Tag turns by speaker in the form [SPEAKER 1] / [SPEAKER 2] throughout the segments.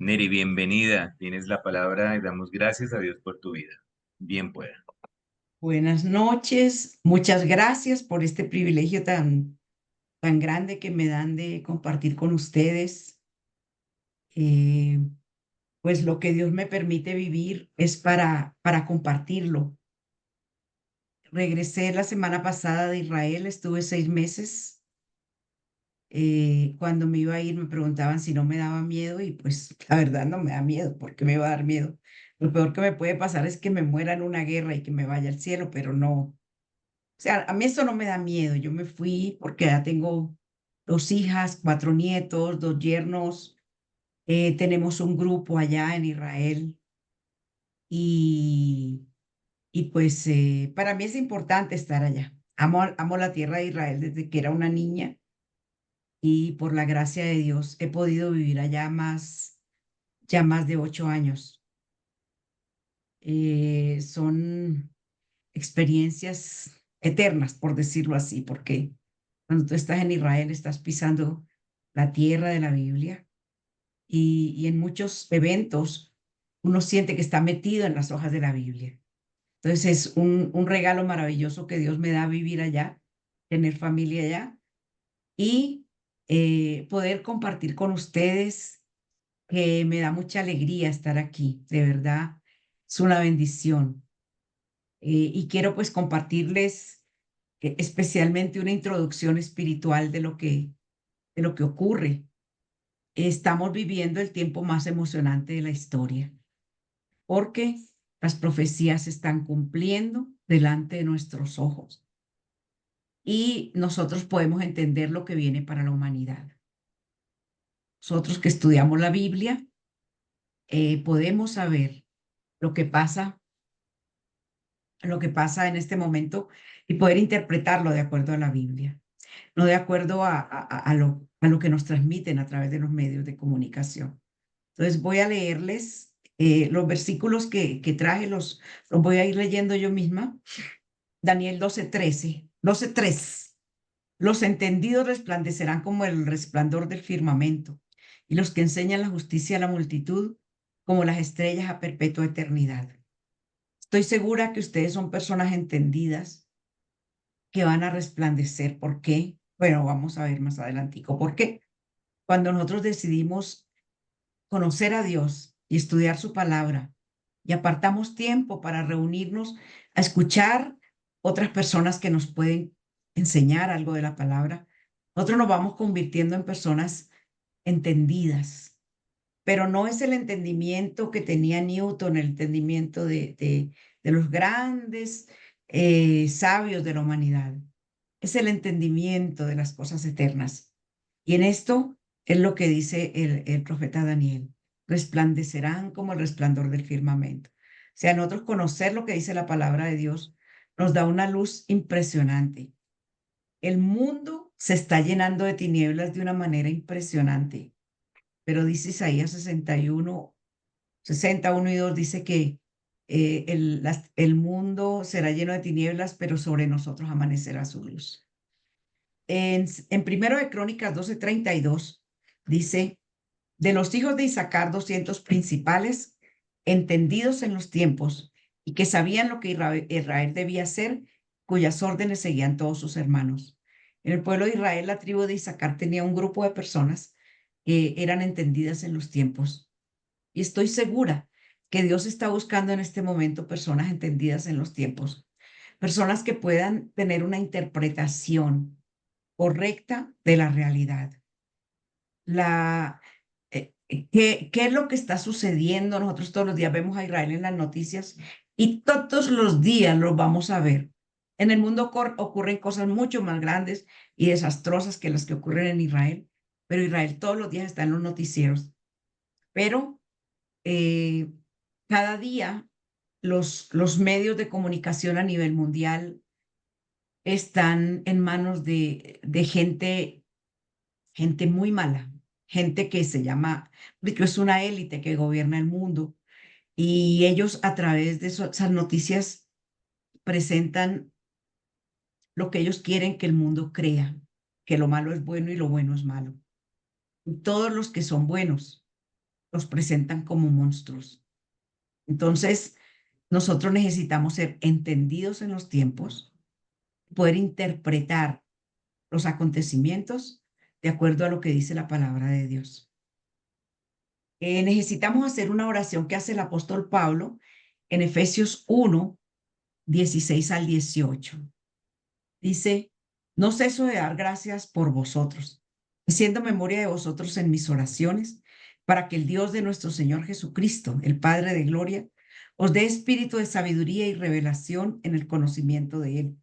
[SPEAKER 1] Neri, bienvenida. Tienes la palabra y damos gracias a Dios por tu vida. Bien pueda.
[SPEAKER 2] Buenas noches, muchas gracias por este privilegio tan grande que me dan de compartir con ustedes. Eh, pues lo que Dios me permite vivir es para compartirlo. Regresé la semana pasada de Israel, estuve 6 meses. Cuando me iba a ir me preguntaban si no me daba miedo y pues la verdad no me da miedo, ¿porque me va a dar miedo? Lo peor que me puede pasar es que me muera en una guerra y que me vaya al cielo, pero no. O sea, a mí eso no me da miedo. Yo me fui porque ya tengo 2 hijas, 4 nietos, 2 yernos. Tenemos un grupo allá en Israel y, y pues para mí es importante estar allá. Amo la tierra de Israel desde que era una niña y por la gracia de Dios he podido vivir allá ya más de 8 años. Son experiencias eternas, por decirlo así, porque cuando tú estás en Israel estás pisando la tierra de la Biblia y en muchos eventos uno siente que está metido en las hojas de la Biblia. Entonces es un regalo maravilloso que Dios me da vivir allá, tener familia allá y poder compartir con ustedes, que me da mucha alegría estar aquí, de verdad, es una bendición. Y quiero pues compartirles especialmente una introducción espiritual de lo que ocurre. Estamos viviendo el tiempo más emocionante de la historia, porque las profecías se están cumpliendo delante de nuestros ojos y nosotros podemos entender lo que viene para la humanidad. Nosotros que estudiamos la Biblia, podemos saber lo que pasa, lo que pasa en este momento y poder interpretarlo de acuerdo a la Biblia, no de acuerdo a lo que nos transmiten a través de los medios de comunicación. Entonces voy a leerles los versículos que traje, los voy a ir leyendo yo misma. Daniel 12:13, 12:3. Los entendidos resplandecerán como el resplandor del firmamento, y los que enseñan la justicia a la multitud como las estrellas a perpetua eternidad. Estoy segura que ustedes son personas entendidas que van a resplandecer. ¿Por qué? Bueno, vamos a ver más adelantico por qué. Cuando nosotros decidimos conocer a Dios y estudiar su palabra y apartamos tiempo para reunirnos a escuchar otras personas que nos pueden enseñar algo de la palabra, nosotros nos vamos convirtiendo en personas entendidas, pero no es el entendimiento que tenía Newton, el entendimiento de los grandes sabios de la humanidad. Es el entendimiento de las cosas eternas. Y en esto es lo que dice el profeta Daniel: resplandecerán como el resplandor del firmamento. O sea, nosotros conocer lo que dice la palabra de Dios nos da una luz impresionante. El mundo se está llenando de tinieblas de una manera impresionante, pero dice Isaías 61, 61 y 2, dice que el mundo será lleno de tinieblas, pero sobre nosotros amanecerá su luz. En Primero de Crónicas 12:32 dice: de los hijos de Isaacar, 200 principales, entendidos en los tiempos y que sabían lo que Israel debía hacer, cuyas órdenes seguían todos sus hermanos. En el pueblo de Israel, la tribu de Isaacar tenía un grupo de personas que eran entendidas en los tiempos. Y estoy segura que Dios está buscando en este momento personas entendidas en los tiempos, personas que puedan tener una interpretación correcta de la realidad. ¿Qué es lo que está sucediendo? Nosotros todos los días vemos a Israel en las noticias y todos los días lo vamos a ver. En el mundo ocurren cosas mucho más grandes y desastrosas que las que ocurren en Israel, pero Israel todos los días está en los noticieros. Pero eh, cada día los medios de comunicación a nivel mundial están en manos de gente muy mala, gente que se llama, porque es una élite que gobierna el mundo y ellos a través de esas noticias presentan lo que ellos quieren que el mundo crea, que lo malo es bueno y lo bueno es malo. Y todos los que son buenos los presentan como monstruos. Entonces, nosotros necesitamos ser entendidos en los tiempos, poder interpretar los acontecimientos de acuerdo a lo que dice la palabra de Dios. Necesitamos hacer una oración que hace el apóstol Pablo en Efesios 1, 16 al 18. Dice, no ceso de dar gracias por vosotros, haciendo memoria de vosotros en mis oraciones, para que el Dios de nuestro Señor Jesucristo, el Padre de gloria, os dé espíritu de sabiduría y revelación en el conocimiento de Él,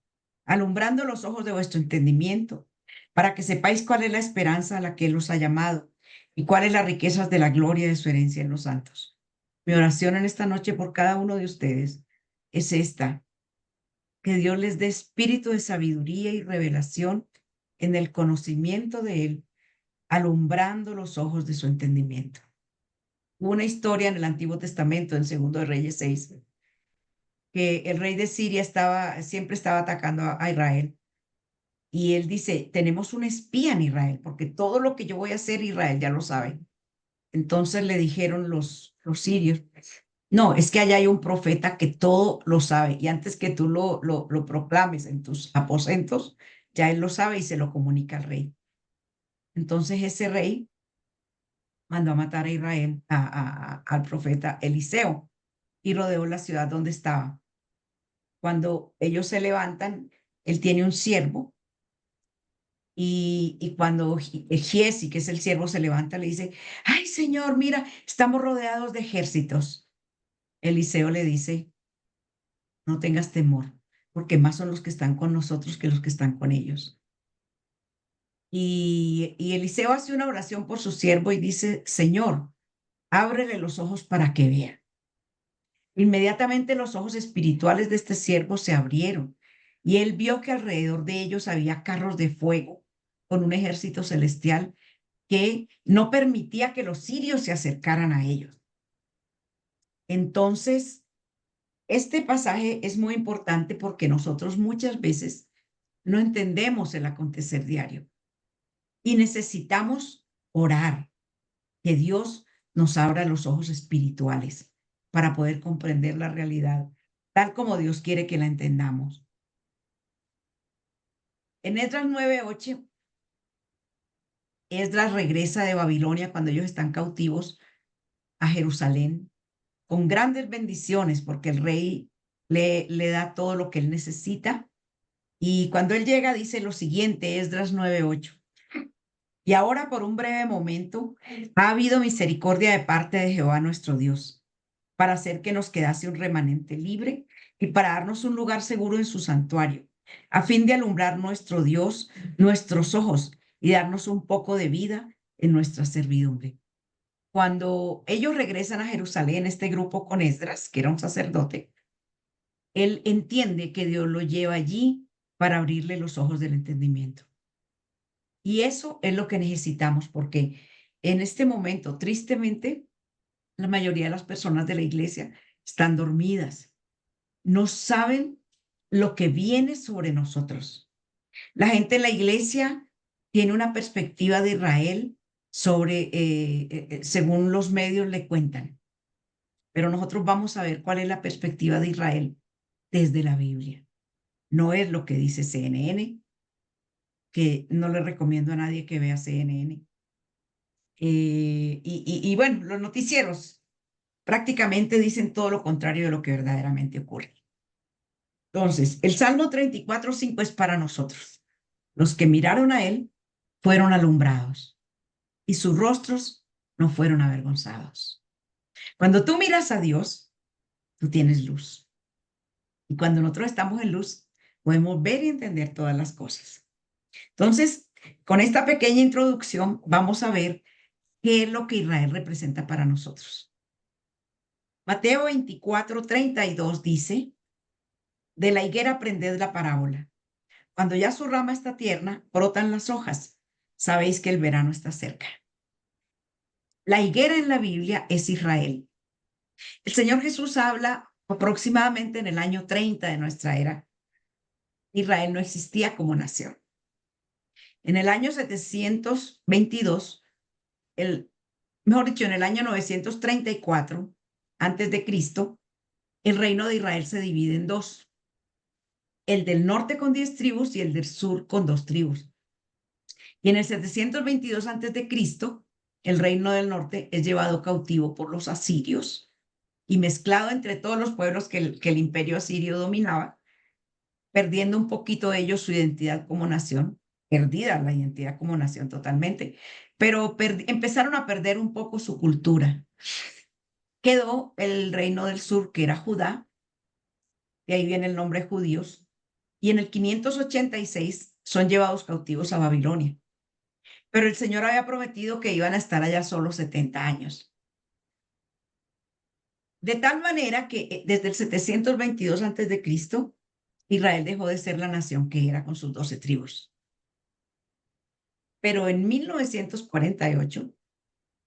[SPEAKER 2] alumbrando los ojos de vuestro entendimiento, para que sepáis cuál es la esperanza a la que Él os ha llamado y cuáles las riquezas de la gloria de su herencia en los santos. Mi oración en esta noche por cada uno de ustedes es esta: que Dios les dé espíritu de sabiduría y revelación en el conocimiento de Él, alumbrando los ojos de su entendimiento. Hubo una historia en el Antiguo Testamento, en Segundo de Reyes 6, que el rey de Siria siempre estaba atacando a Israel. Y él dice, tenemos un espía en Israel, porque todo lo que yo voy a hacer, Israel ya lo sabe. Entonces le dijeron los sirios, no, es que allá hay un profeta que todo lo sabe y antes que tú lo proclames en tus aposentos, ya él lo sabe y se lo comunica al rey. Entonces ese rey mandó a matar a Israel, al profeta Eliseo, y rodeó la ciudad donde estaba. Cuando ellos se levantan, él tiene un siervo y cuando Giesi, que es el siervo, se levanta, le dice, ay señor, mira, estamos rodeados de ejércitos. Eliseo le dice, no tengas temor, porque más son los que están con nosotros que los que están con ellos. Y Eliseo hace una oración por su siervo y dice, Señor, ábrele los ojos para que vea. Inmediatamente los ojos espirituales de este siervo se abrieron y él vio que alrededor de ellos había carros de fuego con un ejército celestial que no permitía que los sirios se acercaran a ellos. Entonces, este pasaje es muy importante porque nosotros muchas veces no entendemos el acontecer diario y necesitamos orar, que Dios nos abra los ojos espirituales para poder comprender la realidad tal como Dios quiere que la entendamos. En Esdras 9:8, Esdras regresa de Babilonia cuando ellos están cautivos a Jerusalén con grandes bendiciones porque el rey le da todo lo que él necesita. Y cuando él llega dice lo siguiente, Esdras 9:8. Y ahora por un breve momento ha habido misericordia de parte de Jehová nuestro Dios, para hacer que nos quedase un remanente libre y para darnos un lugar seguro en su santuario, a fin de alumbrar nuestro Dios, nuestros ojos y darnos un poco de vida en nuestra servidumbre. Cuando ellos regresan a Jerusalén, este grupo con Esdras, que era un sacerdote, él entiende que Dios lo lleva allí para abrirle los ojos del entendimiento. Y eso es lo que necesitamos, porque en este momento, tristemente, la mayoría de las personas de la iglesia están dormidas, no saben lo que viene sobre nosotros. La gente en la iglesia tiene una perspectiva de Israel según los medios le cuentan, pero nosotros vamos a ver cuál es la perspectiva de Israel desde la Biblia. No es lo que dice CNN, que no le recomiendo a nadie que vea CNN. Y bueno, los noticieros prácticamente dicen todo lo contrario de lo que verdaderamente ocurre. Entonces, el Salmo 34:5 es para nosotros. Los que miraron a él fueron alumbrados y sus rostros no fueron avergonzados. Cuando tú miras a Dios, tú tienes luz. Y cuando nosotros estamos en luz, podemos ver y entender todas las cosas. Entonces, con esta pequeña introducción, vamos a ver qué es lo que Israel representa para nosotros. Mateo 24:32 dice, de la higuera aprended la parábola. Cuando ya su rama está tierna, brotan las hojas. Sabéis que el verano está cerca. La higuera en la Biblia es Israel. El Señor Jesús habla aproximadamente en el año 30 de nuestra era. Israel no existía como nación. En el año 722, el mejor dicho, en el año 934 antes de Cristo, el reino de Israel se divide en dos, el del norte con 10 tribus y el del sur con 2 tribus. Y en el 722 antes de Cristo, el reino del norte es llevado cautivo por los asirios y mezclado entre todos los pueblos que el imperio asirio dominaba, perdiendo un poquito ellos su identidad como nación, perdida la identidad como nación totalmente, pero empezaron a perder un poco su cultura. Quedó el reino del sur, que era Judá, de ahí viene el nombre judíos, y en el 586 son llevados cautivos a Babilonia. Pero el Señor había prometido que iban a estar allá solo 70 años. De tal manera que desde el 722 antes de Cristo, Israel dejó de ser la nación que era con sus 12 tribus. Pero en 1948,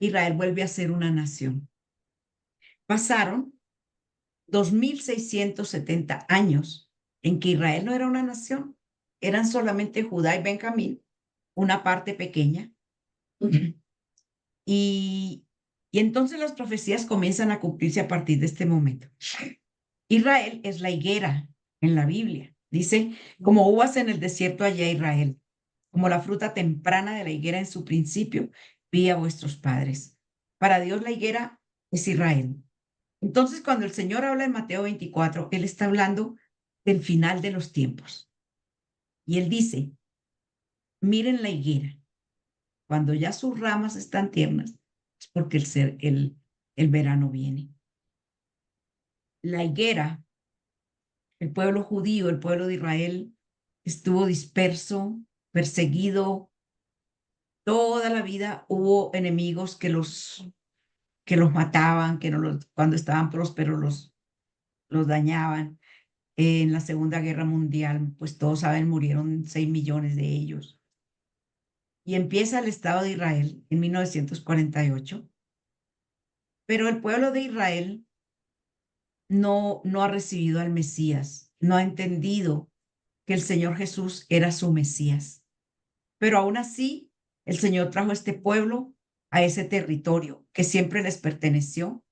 [SPEAKER 2] Israel vuelve a ser una nación. Pasaron 2670 años en que Israel no era una nación, eran solamente Judá y Benjamín, una parte pequeña. Y, y entonces las profecías comienzan a cumplirse a partir de este momento. Israel es la higuera en la Biblia. Dice, como uvas en el desierto allá Israel, como la fruta temprana de la higuera en su principio, vi a vuestros padres. Para Dios la higuera es Israel. Entonces, cuando el Señor habla en Mateo 24, Él está hablando del final de los tiempos. Y Él dice, miren la higuera, cuando ya sus ramas están tiernas, es porque el verano viene. La higuera, el pueblo judío, el pueblo de Israel, estuvo disperso, perseguido. Toda la vida hubo enemigos que los mataban, que no los, cuando estaban prósperos los dañaban. En la Segunda Guerra Mundial, pues todos saben, murieron 6 millones de ellos. Y empieza el Estado de Israel en 1948, pero el pueblo de Israel no ha recibido al Mesías, no ha entendido que el Señor Jesús era su Mesías. Pero aún así, el Señor trajo a este pueblo a ese territorio que siempre les perteneció.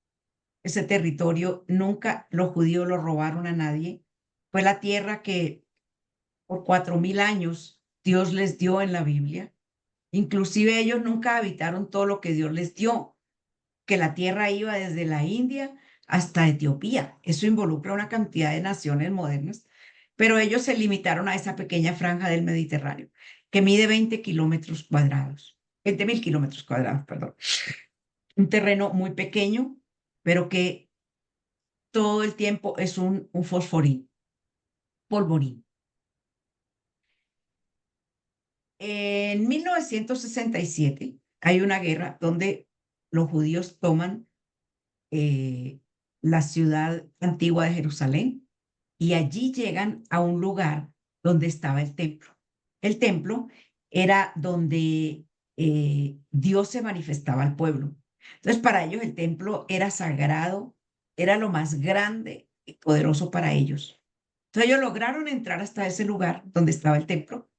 [SPEAKER 2] Ese territorio nunca los judíos lo robaron a nadie. Fue la tierra que por 4000 años Dios les dio en la Biblia. Inclusive ellos nunca habitaron todo lo que Dios les dio, que la tierra iba desde la India hasta Etiopía. Eso involucra una cantidad de naciones modernas, pero ellos se limitaron a esa pequeña franja del Mediterráneo, que mide 20 kilómetros cuadrados, 20.000 kilómetros cuadrados, perdón. Un terreno muy pequeño, pero que todo el tiempo es un fosforín, polvorín. En 1967 hay una guerra donde los judíos toman eh, la ciudad antigua de Jerusalén y allí llegan a un lugar donde estaba el templo. El templo era donde Dios se manifestaba al pueblo. Entonces, para ellos el templo era sagrado, era lo más grande y poderoso para ellos. Entonces, ellos lograron entrar hasta ese lugar donde estaba el templo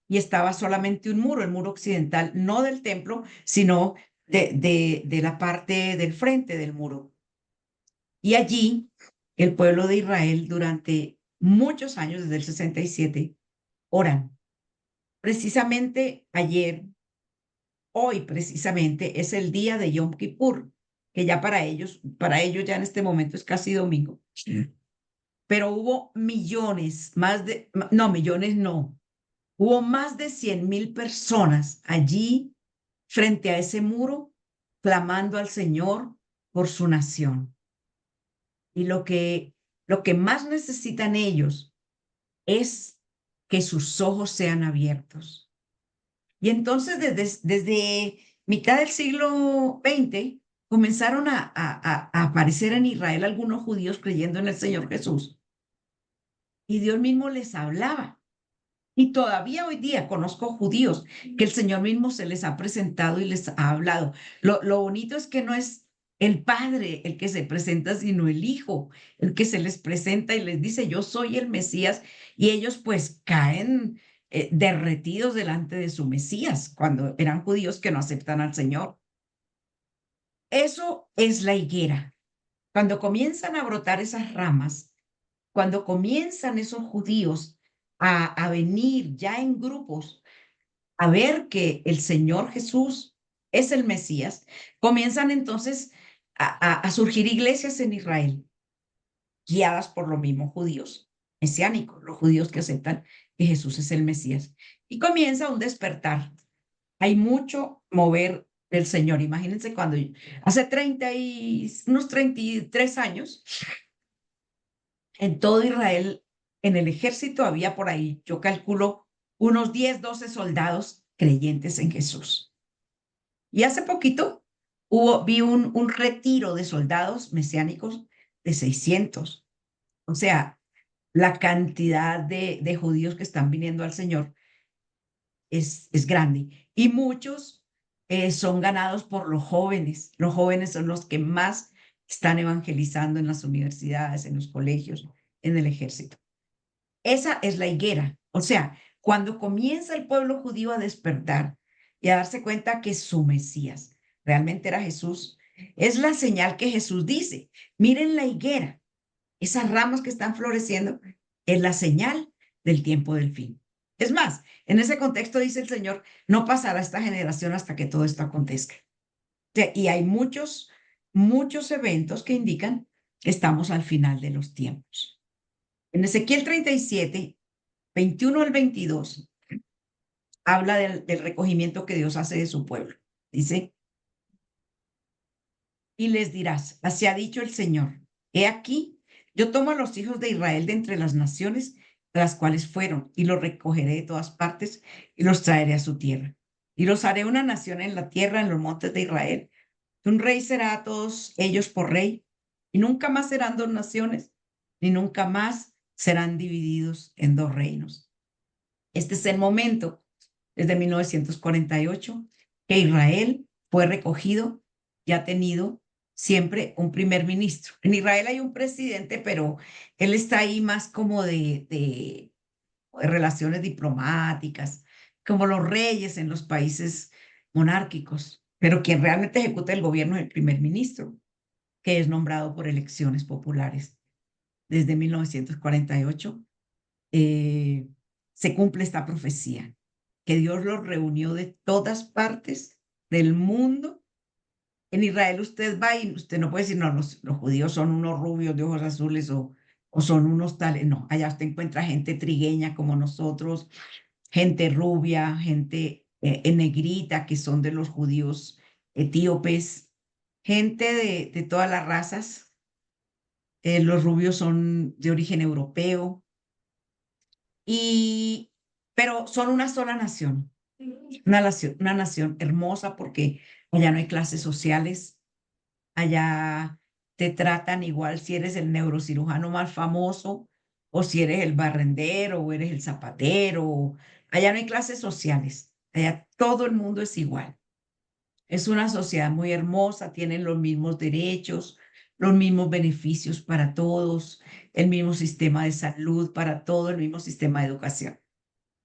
[SPEAKER 2] y estaba solamente un muro, el muro occidental, no del templo, sino de la parte del frente del muro. Y allí el pueblo de Israel durante muchos años, desde el 67, oran. Precisamente ayer, hoy precisamente, es el día de Yom Kippur, que ya para ellos ya en este momento es casi domingo. Sí. Pero hubo millones, no, millones no, hubo más de 100.000 personas allí frente a ese muro, clamando al Señor por su nación. Y lo que más necesitan ellos es que sus ojos sean abiertos. Y entonces desde mitad del siglo XX comenzaron a aparecer en Israel algunos judíos creyendo en el Señor Jesús. Y Dios mismo les hablaba. Y todavía hoy día conozco judíos que el Señor mismo se les ha presentado y les ha hablado. Lo bonito es que no es el Padre el que se presenta, sino el Hijo, el que se les presenta y les dice, yo soy el Mesías. Y ellos pues caen derretidos delante de su Mesías cuando eran judíos que no aceptan al Señor. Eso es la higuera. Cuando comienzan a brotar esas ramas, cuando comienzan esos judíos a venir ya en grupos a ver que el Señor Jesús es el Mesías, comienzan entonces a surgir iglesias en Israel, guiadas por los mismos judíos mesiánicos, los judíos que aceptan que Jesús es el Mesías. Y comienza un despertar. Hay mucho mover del Señor. Imagínense cuando hace unos 33 años, en todo Israel, en el ejército había por ahí, yo calculo, unos 10, 12 soldados creyentes en Jesús. Y hace poquito vi un retiro de soldados mesiánicos de 600. O sea, la cantidad de judíos que están viniendo al Señor es grande. Y muchos son ganados por los jóvenes. Los jóvenes son los que más están evangelizando en las universidades, en los colegios, en el ejército. Esa es la higuera. O sea, cuando comienza el pueblo judío a despertar y a darse cuenta que su Mesías realmente era Jesús, es la señal que Jesús dice. Miren la higuera, esas ramas que están floreciendo, es la señal del tiempo del fin. Es más, en ese contexto dice el Señor, no pasará esta generación hasta que todo esto acontezca. Y hay muchos eventos que indican que estamos al final de los tiempos. En Ezequiel 37, 21 al 22, habla del recogimiento que Dios hace de su pueblo. Dice, y les dirás, así ha dicho el Señor, he aquí, yo tomo a los hijos de Israel de entre las naciones de las cuales fueron, y los recogeré de todas partes, y los traeré a su tierra. Y los haré una nación en la tierra, en los montes de Israel. Un rey será a todos ellos por rey, y nunca más serán dos naciones, ni nunca más serán divididos en dos reinos. Este es el momento, desde 1948, que Israel fue recogido y ha tenido siempre un primer ministro. En Israel hay un presidente, pero él está ahí más como de relaciones diplomáticas, como los reyes en los países monárquicos. Pero quien realmente ejecuta el gobierno es el primer ministro, que es nombrado por elecciones populares. Desde 1948 se cumple esta profecía, que Dios los reunió de todas partes del mundo. En Israel usted va y usted no puede decir, no, los judíos son unos rubios de ojos azules o son unos tales. No, allá usted encuentra gente trigueña como nosotros, gente rubia, gente en negrita, que son de los judíos etíopes, gente de todas las razas. Los rubios son de origen europeo, y, pero son una sola nación, una nación hermosa porque allá no hay clases sociales, allá te tratan igual si eres el neurocirujano más famoso o si eres el barrendero o eres el zapatero. Allá no hay clases sociales, allá todo el mundo es igual. Es una sociedad muy hermosa, tienen los mismos derechos, los mismos beneficios para todos, el mismo sistema de salud para todo, el mismo sistema de educación.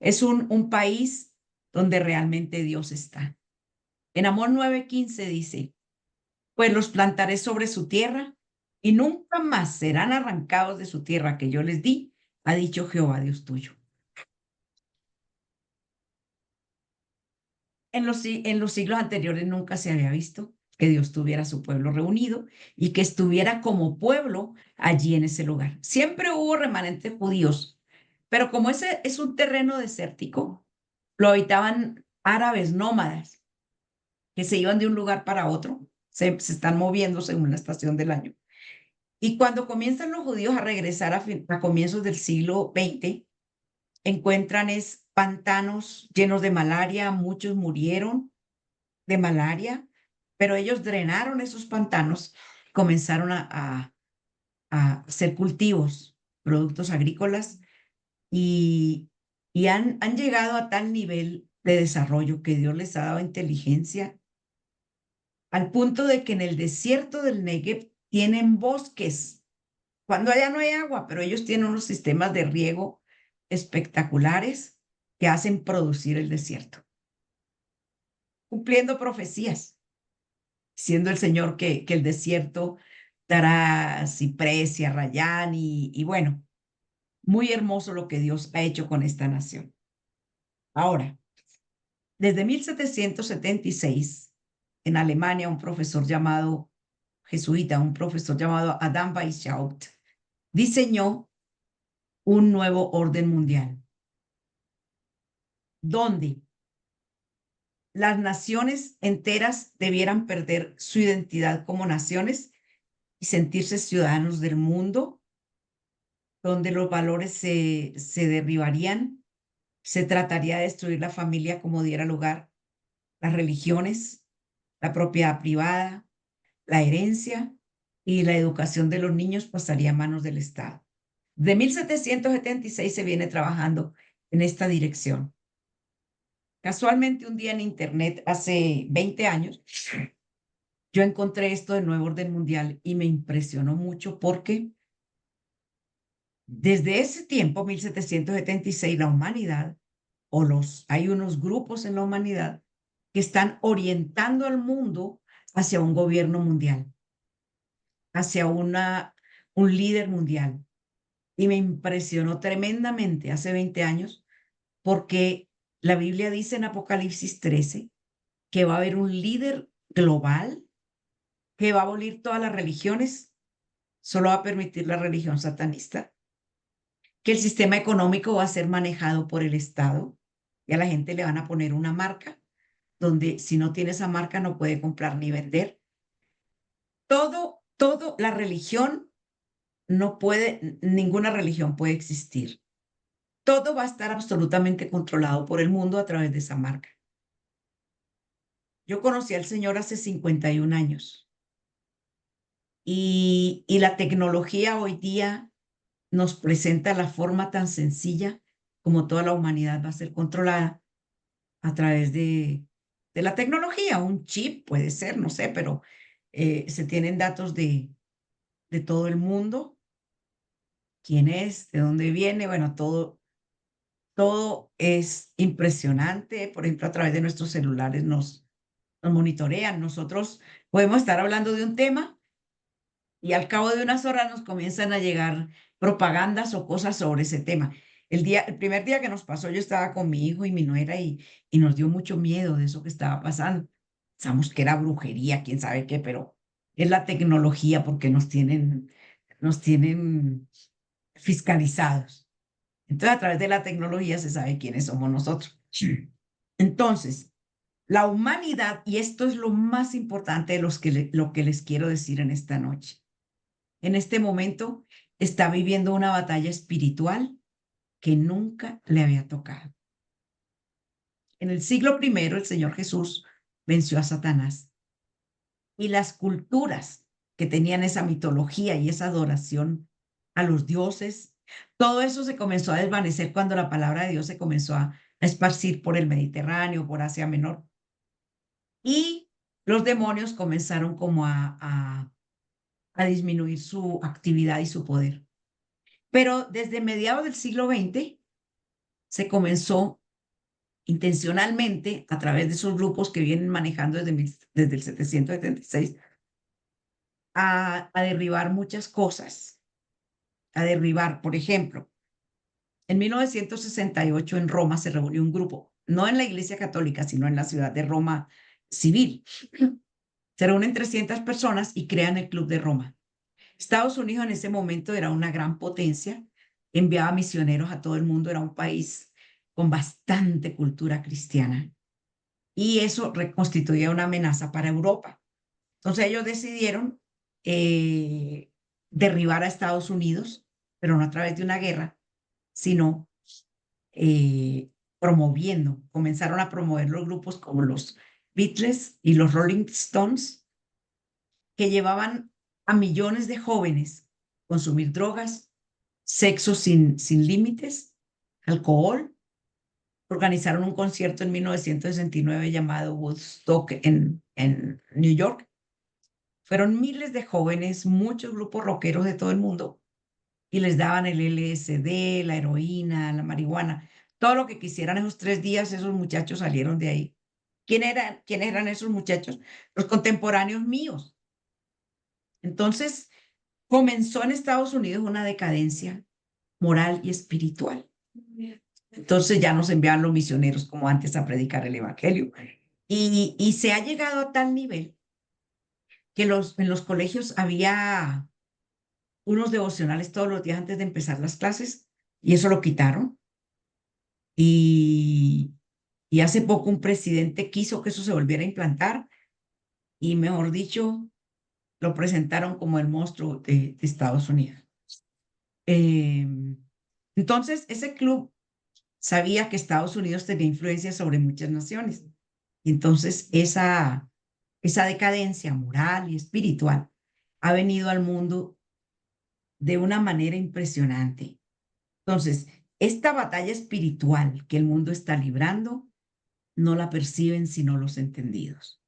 [SPEAKER 2] Es un país donde realmente Dios está. En Amós 9:15 dice, pues los plantaré sobre su tierra y nunca más serán arrancados de su tierra que yo les di, ha dicho Jehová Dios tuyo. En los siglos anteriores nunca se había visto que Dios tuviera a su pueblo reunido y que estuviera como pueblo allí en ese lugar. Siempre hubo remanentes judíos, pero como ese es un terreno desértico, lo habitaban árabes nómadas que se iban de un lugar para otro, se están moviendo según la estación del año. Y cuando comienzan los judíos a regresar a comienzos del siglo XX, encuentran pantanos llenos de malaria, muchos murieron de malaria, pero ellos drenaron esos pantanos, comenzaron a hacer cultivos, productos agrícolas, y, y han llegado a tal nivel de desarrollo que Dios les ha dado inteligencia, al punto de que en el desierto del Negev tienen bosques, cuando allá no hay agua, pero ellos tienen unos sistemas de riego espectaculares que hacen producir el desierto, cumpliendo profecías. siendo el Señor que el desierto dará ciprés y arrayán y bueno, muy hermoso lo que Dios ha hecho con esta nación. Ahora, desde 1776, en Alemania, un profesor llamado jesuita, un profesor llamado Adam Weishaupt, diseñó un nuevo orden mundial, donde las naciones enteras debieran perder su identidad como naciones y sentirse ciudadanos del mundo, donde los valores se derribarían, se trataría de destruir la familia como diera lugar, las religiones, la propiedad privada, la herencia y la educación de los niños pasaría a manos del Estado. De 1776 se viene trabajando en esta dirección. Casualmente un día en internet, hace 20 años, yo encontré esto del nuevo orden mundial y me impresionó mucho porque desde ese tiempo, 1776, la humanidad hay unos grupos en la humanidad que están orientando al mundo hacia un gobierno mundial, hacia un líder mundial. Y me impresionó tremendamente hace 20 años porque la Biblia dice en Apocalipsis 13 que va a haber un líder global que va a abolir todas las religiones, solo va a permitir la religión satanista, que el sistema económico va a ser manejado por el Estado y a la gente le van a poner una marca donde si no tiene esa marca no puede comprar ni vender. La religión no puede, ninguna religión puede existir. Todo va a estar absolutamente controlado por el mundo a través de esa marca. Yo conocí al Señor hace 51 años y la tecnología hoy día nos presenta la forma tan sencilla como toda la humanidad va a ser controlada a través de la tecnología. Un chip puede ser, no sé, pero se tienen datos de todo el mundo, quién es, de dónde viene, bueno, todo es impresionante. Por ejemplo, a través de nuestros celulares nos monitorean. Nosotros podemos estar hablando de un tema y al cabo de unas horas nos comienzan a llegar propagandas o cosas sobre ese tema. El primer día que nos pasó, yo estaba con mi hijo y mi nuera y nos dio mucho miedo de eso que estaba pasando. Pensamos que era brujería, quién sabe qué, pero es la tecnología porque nos tienen fiscalizados. Entonces, a través de la tecnología se sabe quiénes somos nosotros. Sí. Entonces, la humanidad, y esto es lo más importante de lo que les quiero decir en esta noche, en este momento está viviendo una batalla espiritual que nunca le había tocado. En el siglo primero, el Señor Jesús venció a Satanás y las culturas que tenían esa mitología y esa adoración a los dioses, todo eso se comenzó a desvanecer cuando la palabra de Dios se comenzó a esparcir por el Mediterráneo, por Asia Menor. Y los demonios comenzaron como a disminuir su actividad y su poder. Pero desde mediados del siglo XX se comenzó intencionalmente, a través de esos grupos que vienen manejando desde el 776, a derribar muchas cosas, a derribar, por ejemplo, en 1968 en Roma se reunió un grupo, no en la Iglesia Católica, sino en la ciudad de Roma civil. Se reúnen 300 personas y crean el Club de Roma. Estados Unidos en ese momento era una gran potencia, enviaba misioneros a todo el mundo, era un país con bastante cultura cristiana y eso constituía una amenaza para Europa. Entonces ellos decidieron eh, derribar a Estados Unidos, pero no a través de una guerra, sino promoviendo. Comenzaron a promover los grupos como los Beatles y los Rolling Stones, que llevaban a millones de jóvenes a consumir drogas, sexo sin límites, alcohol. Organizaron un concierto en 1969 llamado Woodstock en New York. Fueron miles de jóvenes, muchos grupos rockeros de todo el mundo, y les daban el LSD, la heroína, la marihuana, todo lo que quisieran esos 3 días, esos muchachos salieron de ahí ¿Quiénes eran esos muchachos? Los contemporáneos míos. Entonces, comenzó en Estados Unidos una decadencia moral y espiritual. Entonces ya nos enviaban los misioneros como antes a predicar el evangelio. Y se ha llegado a tal nivel que en los colegios había unos devocionales todos los días antes de empezar las clases y eso lo quitaron. Y, y hace poco un presidente quiso que eso se volviera a implantar y, mejor dicho, lo presentaron como el monstruo de Estados Unidos. Eh, entonces, ese club sabía que Estados Unidos tenía influencia sobre muchas naciones. Entonces, esa decadencia moral y espiritual ha venido al mundo de una manera impresionante. Entonces, esta batalla espiritual que el mundo está librando no la perciben sino los entendidos.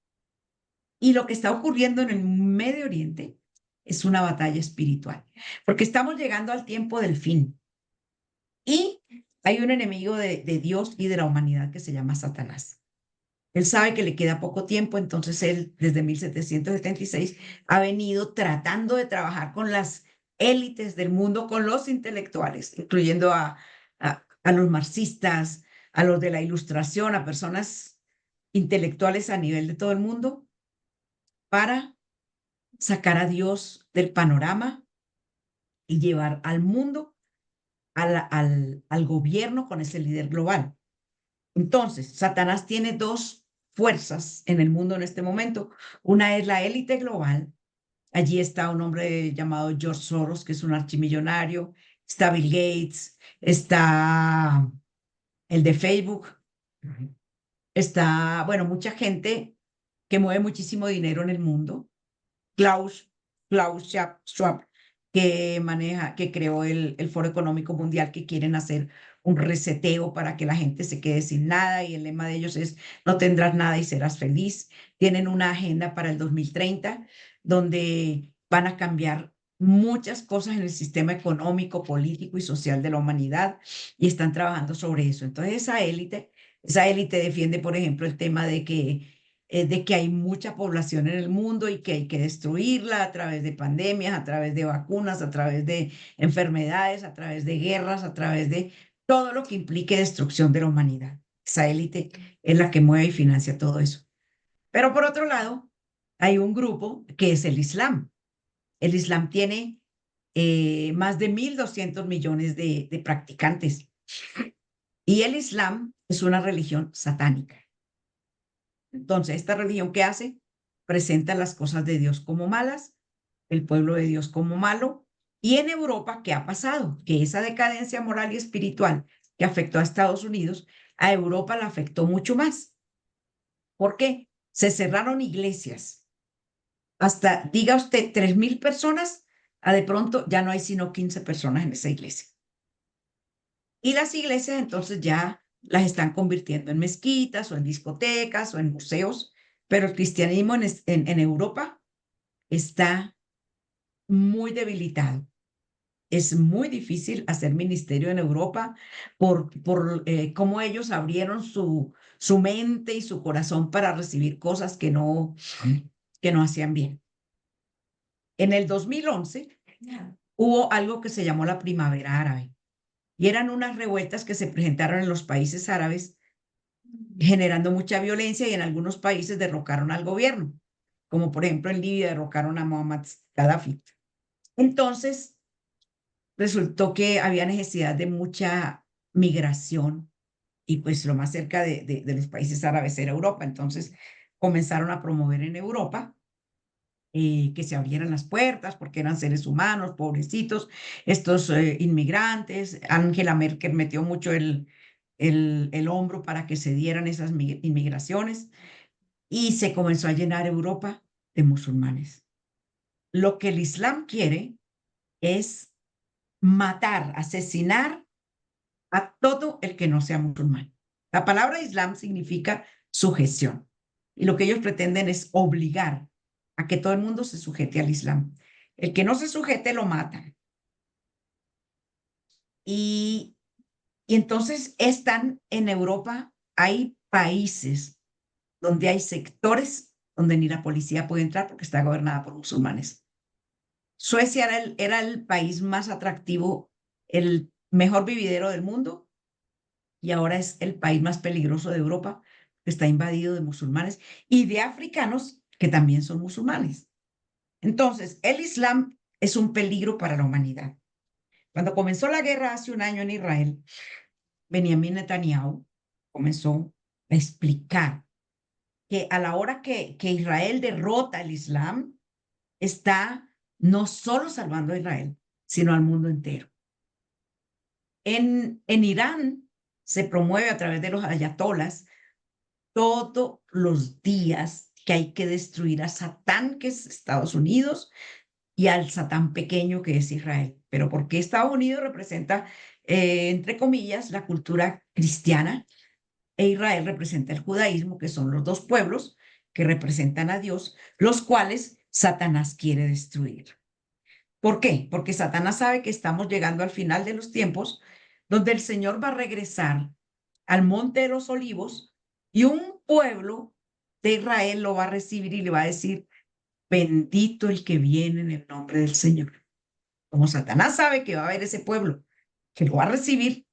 [SPEAKER 2] Y lo que está ocurriendo en el Medio Oriente es una batalla espiritual, porque estamos llegando al tiempo del fin. Y hay un enemigo de Dios y de la humanidad que se llama Satanás. Él sabe que le queda poco tiempo, entonces él desde 1776 ha venido tratando de trabajar con las élites del mundo, con los intelectuales, incluyendo a los marxistas, a los de la Ilustración, a personas intelectuales a nivel de todo el mundo, para sacar a Dios del panorama y llevar al mundo al gobierno con ese líder global. Entonces, Satanás tiene dos fuerzas en el mundo en este momento. Una es la élite global. Allí está un hombre llamado George Soros, que es un archimillonario. Está Bill Gates. Está el de Facebook. Está, bueno, mucha gente que mueve muchísimo dinero en el mundo. Klaus, Schwab, que creó el Foro Económico Mundial, que quieren hacer un reseteo para que la gente se quede sin nada y el lema de ellos es no tendrás nada y serás feliz. Tienen una agenda para el 2030 donde van a cambiar muchas cosas en el sistema económico, político y social de la humanidad y están trabajando sobre eso. Entonces esa élite defiende, por ejemplo, el tema de que hay mucha población en el mundo y que hay que destruirla a través de pandemias, a través de vacunas, a través de enfermedades, a través de guerras, a través de todo lo que implique destrucción de la humanidad. Esa élite es la que mueve y financia todo eso. Pero por otro lado, hay un grupo que es el Islam. El Islam tiene más de 1.200 millones de practicantes y el Islam es una religión satánica. Entonces, ¿esta religión qué hace? Presenta las cosas de Dios como malas, el pueblo de Dios como malo. Y en Europa, ¿qué ha pasado? Que esa decadencia moral y espiritual que afectó a Estados Unidos, a Europa la afectó mucho más. ¿Por qué? Se cerraron iglesias. Hasta, diga usted, 3.000 personas, a de pronto ya no hay sino 15 personas en esa iglesia. Y las iglesias entonces ya las están convirtiendo en mezquitas o en discotecas o en museos, pero el cristianismo en Europa está muy debilitado. Es muy difícil hacer ministerio en Europa por cómo ellos abrieron su mente y su corazón para recibir cosas que no hacían bien. En el 2011 hubo algo que se llamó la Primavera Árabe y eran unas revueltas que se presentaron en los países árabes generando mucha violencia y en algunos países derrocaron al gobierno, como por ejemplo en Libia derrocaron a Muammar Gaddafi. Entonces, resultó que había necesidad de mucha migración y pues lo más cerca de los países árabes era Europa. Entonces, comenzaron a promover en Europa que se abrieran las puertas porque eran seres humanos, pobrecitos, estos inmigrantes. Angela Merkel metió mucho el hombro para que se dieran esas inmigraciones y se comenzó a llenar Europa de musulmanes. Lo que el Islam quiere es matar, asesinar a todo el que no sea musulmán. La palabra Islam significa sujeción y lo que ellos pretenden es obligar a que todo el mundo se sujete al Islam. El que no se sujete lo matan. Y, y entonces están en Europa, hay países donde hay sectores donde ni la policía puede entrar porque está gobernada por musulmanes. Suecia era el país más atractivo, el mejor vividero del mundo, y ahora es el país más peligroso de Europa, que está invadido de musulmanes y de africanos que también son musulmanes. Entonces, el Islam es un peligro para la humanidad. Cuando comenzó la guerra hace un año en Israel, Benjamin Netanyahu comenzó a explicar que a la hora que Israel derrota el Islam, está no solo salvando a Israel, sino al mundo entero. En Irán se promueve a través de los ayatolas todos los días que hay que destruir a Satán, que es Estados Unidos, y al Satán pequeño, que es Israel. Pero porque Estados Unidos representa, entre comillas, la cultura cristiana, e Israel representa el judaísmo, que son los dos pueblos que representan a Dios, los cuales Satanás quiere destruir. ¿Por qué? Porque Satanás sabe que estamos llegando al final de los tiempos, donde el Señor va a regresar al Monte de los Olivos y un pueblo de Israel lo va a recibir y le va a decir, bendito el que viene en el nombre del Señor. Como Satanás sabe que va a haber ese pueblo que lo va a recibir,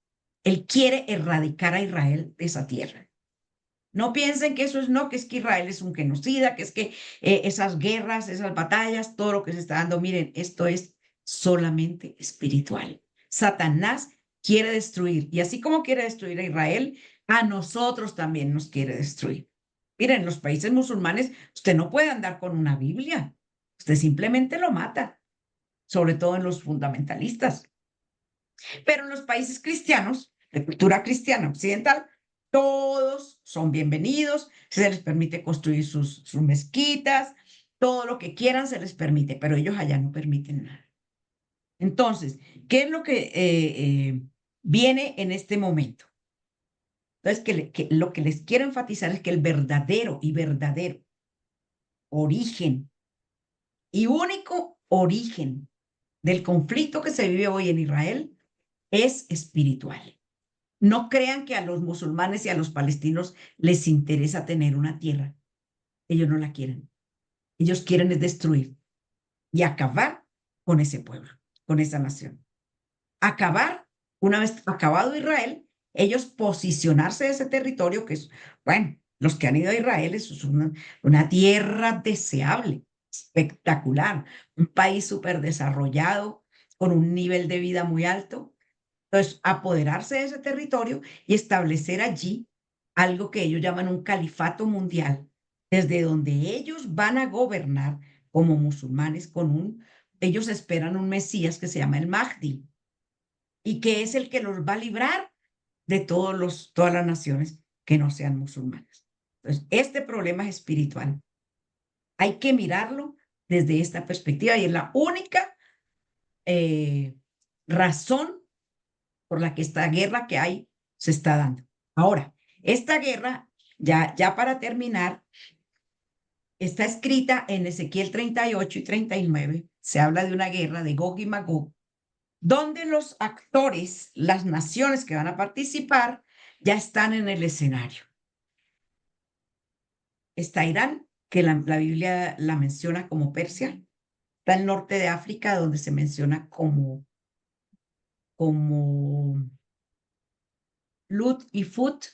[SPEAKER 2] él quiere erradicar a Israel de esa tierra. No piensen que eso es no, que es que Israel es un genocida, que es que esas guerras, esas batallas, todo lo que se está dando, miren, esto es solamente espiritual. Satanás quiere destruir, y así como quiere destruir a Israel, a nosotros también nos quiere destruir. Miren, en los países musulmanes, usted no puede andar con una Biblia, usted simplemente lo mata, sobre todo en los fundamentalistas. Pero en los países cristianos, de cultura cristiana occidental, todos son bienvenidos, se les permite construir sus mezquitas, todo lo que quieran se les permite, pero ellos allá no permiten nada. Entonces, ¿qué es lo que viene en este momento? Entonces, que lo que les quiero enfatizar es que el verdadero y verdadero origen y único origen del conflicto que se vive hoy en Israel es espiritual. No crean que a los musulmanes y a los palestinos les interesa tener una tierra. Ellos no la quieren. Ellos quieren es destruir y acabar con ese pueblo, con esa nación. Acabar, una vez acabado Israel, ellos posicionarse de ese territorio que es, bueno, los que han ido a Israel, eso es una tierra deseable, espectacular, un país súper desarrollado, con un nivel de vida muy alto. Entonces, apoderarse de ese territorio y establecer allí algo que ellos llaman un califato mundial, desde donde ellos van a gobernar como musulmanes ellos esperan un Mesías que se llama el Mahdi y que es el que los va a librar de todas las naciones que no sean musulmanas. Entonces, este problema es espiritual. Hay que mirarlo desde esta perspectiva y es la única razón por la que esta guerra que hay se está dando. Ahora, esta guerra, ya para terminar, está escrita en Ezequiel 38 y 39. Se habla de una guerra de Gog y Magog, donde los actores, las naciones que van a participar, ya están en el escenario. Está Irán, que la Biblia la menciona como Persia. Está el norte de África, donde se menciona como Lut y Fut.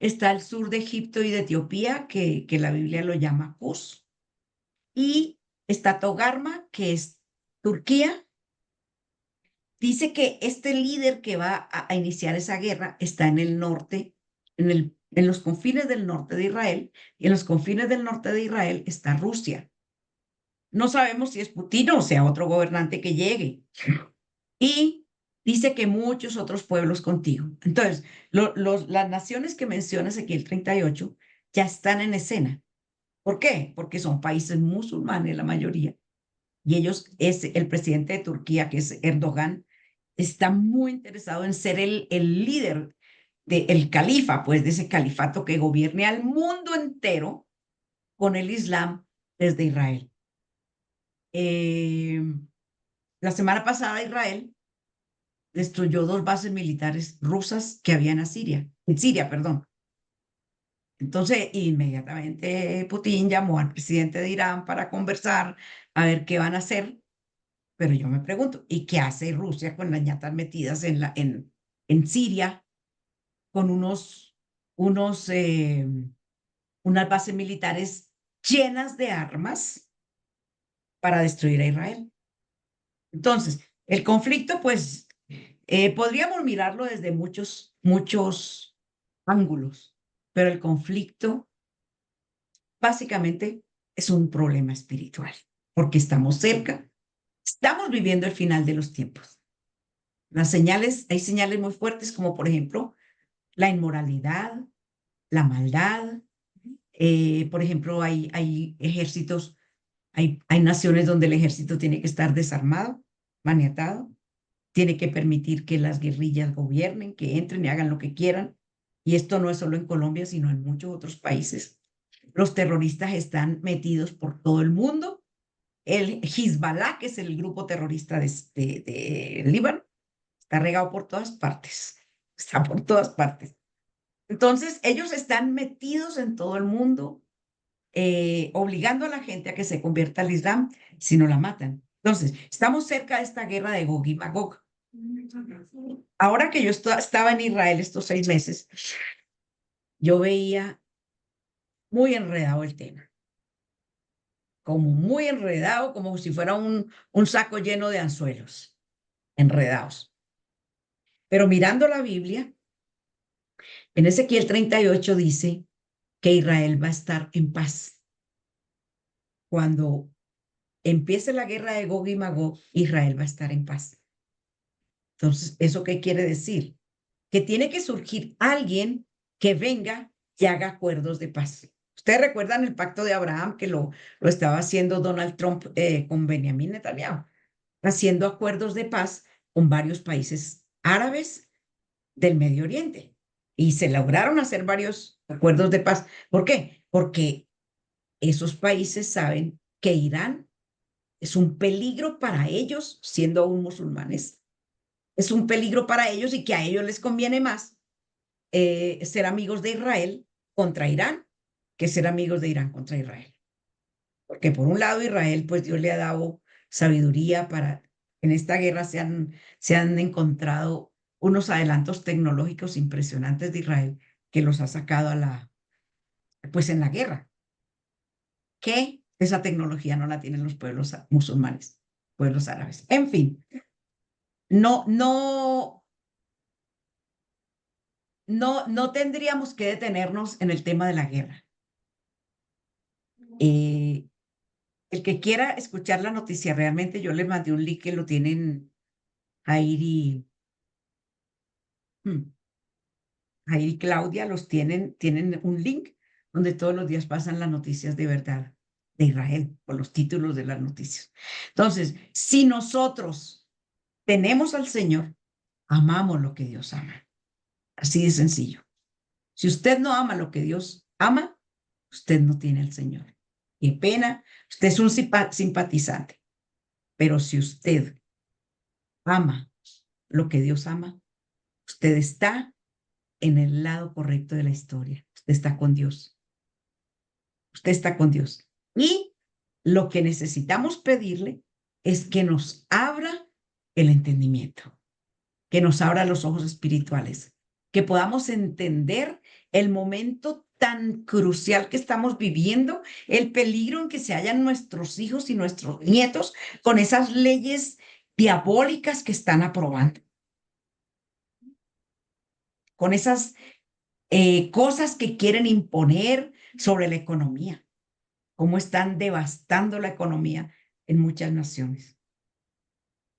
[SPEAKER 2] Está el sur de Egipto y de Etiopía, que la Biblia lo llama Cus. Y está Togarma, que es Turquía. Dice que este líder que va a iniciar esa guerra está en el norte, en los confines del norte de Israel, y en los confines del norte de Israel está Rusia. No sabemos si es Putin o sea otro gobernante que llegue. Y dice que muchos otros pueblos contigo. Entonces, las naciones que menciona Ezequiel 38 ya están en escena. ¿Por qué? Porque son países musulmanes la mayoría. Y el presidente de Turquía, que es Erdogan, está muy interesado en ser el líder del califa, pues de ese califato que gobierne al mundo entero con el Islam desde Israel. Eh, la semana pasada Israel destruyó 2 bases militares rusas que había en Siria, perdón. Entonces, inmediatamente Putin llamó al presidente de Irán para conversar a ver qué van a hacer. Pero yo me pregunto, ¿y qué hace Rusia con las ñatas metidas en Siria con unos, unas bases militares llenas de armas para destruir a Israel? Entonces, el conflicto, pues, podríamos mirarlo desde muchos ángulos, pero el conflicto básicamente es un problema espiritual, porque estamos cerca, estamos viviendo el final de los tiempos. Hay señales muy fuertes como por ejemplo la inmoralidad, la maldad. Por ejemplo, hay ejércitos, hay naciones donde el ejército tiene que estar desarmado, maniatado, tiene que permitir que las guerrillas gobiernen, que entren y hagan lo que quieran. Y esto no es solo en Colombia, sino en muchos otros países. Los terroristas están metidos por todo el mundo. El Hezbollah, que es el grupo terrorista de Líbano, está regado por todas partes. Está por todas partes. Entonces, ellos están metidos en todo el mundo, obligando a la gente a que se convierta al Islam si no la matan. Entonces, estamos cerca de esta guerra de Gog y Magog. Ahora que yo estaba en Israel estos 6 meses, yo veía muy enredado el tema, como muy enredado, como si fuera un saco lleno de anzuelos, enredados. Pero mirando la Biblia, en Ezequiel 38 dice que Israel va a estar en paz. Cuando empiece la guerra de Gog y Magog, Israel va a estar en paz. Entonces, ¿eso qué quiere decir? Que tiene que surgir alguien que venga y haga acuerdos de paz. Ustedes recuerdan el pacto de Abraham que lo estaba haciendo Donald Trump con Benjamin Netanyahu, haciendo acuerdos de paz con varios países árabes del Medio Oriente. Y se lograron hacer varios acuerdos de paz. ¿Por qué? Porque esos países saben que Irán es un peligro para ellos, siendo aún musulmanes. Es un peligro para ellos y que a ellos les conviene más ser amigos de Israel contra Irán que ser amigos de Irán contra Israel. Porque por un lado Israel, pues Dios le ha dado sabiduría para, en esta guerra se han encontrado unos adelantos tecnológicos impresionantes de Israel que los ha sacado pues en la guerra, que esa tecnología no la tienen los pueblos musulmanes, pueblos árabes. En fin, no, no, no tendríamos que detenernos en el tema de la guerra. Eh, el que quiera escuchar la noticia, realmente yo les mandé un link que lo tienen Jair hmm, Jair y Claudia, tienen un link donde todos los días pasan las noticias de verdad de Israel, con los títulos de las noticias. Entonces, si nosotros tenemos al Señor, amamos lo que Dios ama. Así de sencillo. Si usted no ama lo que Dios ama, usted no tiene al Señor. Qué pena, usted es un simpatizante. Pero si usted ama lo que Dios ama, usted está en el lado correcto de la historia. Usted está con Dios. Usted está con Dios. Y lo que necesitamos pedirle es que nos abra el entendimiento, que nos abra los ojos espirituales, que podamos entender el momento tan crucial que estamos viviendo, el peligro en que se hallan nuestros hijos y nuestros nietos con esas leyes diabólicas que están aprobando, con esas cosas que quieren imponer sobre la economía, cómo están devastando la economía en muchas naciones.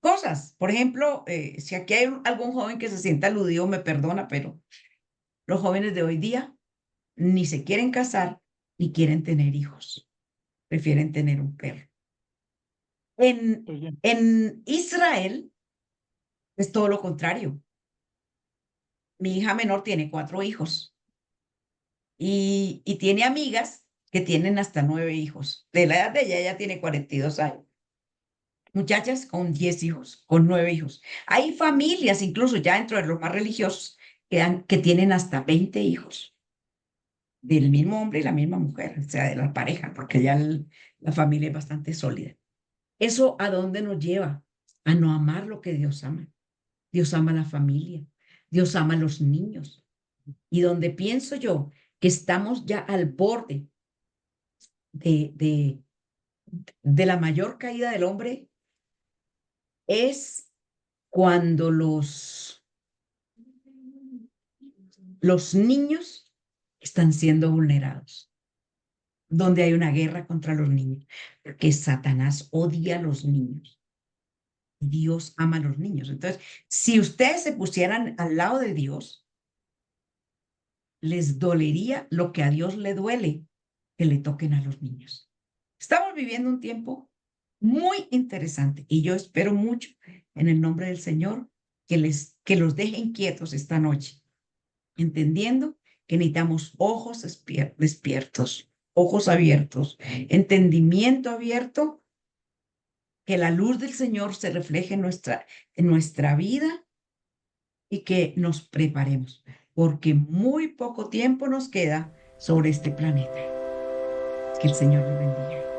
[SPEAKER 2] Cosas, por ejemplo, si aquí hay algún joven que se sienta aludido, me perdona, pero los jóvenes de hoy día ni se quieren casar ni quieren tener hijos, prefieren tener un perro. En Israel es todo lo contrario. Mi hija menor tiene 4 hijos y tiene amigas que tienen hasta 9 hijos. De la edad de ella, ella tiene 42 años. Muchachas con 10 hijos, con 9 hijos. Hay familias, incluso ya dentro de los más religiosos, que tienen hasta 20 hijos. del mismo hombre y la misma mujer, o sea, de la pareja, porque ya la familia es bastante sólida. ¿Eso a dónde nos lleva? A no amar lo que Dios ama. Dios ama a la familia, Dios ama a los niños. Y donde pienso yo que estamos ya al borde de, de, de la mayor caída del hombre es cuando los niños están siendo vulnerados, donde hay una guerra contra los niños, porque Satanás odia a los niños. Dios ama a los niños. Entonces, si ustedes se pusieran al lado de Dios, les dolería lo que a Dios le duele, que le toquen a los niños. Estamos viviendo un tiempo muy interesante y yo espero mucho en el nombre del Señor que los dejen quietos esta noche, entendiendo que necesitamos ojos despiertos, ojos abiertos, entendimiento abierto, que la luz del Señor se refleje en nuestra vida y que nos preparemos, porque muy poco tiempo nos queda sobre este planeta. Que el Señor les bendiga.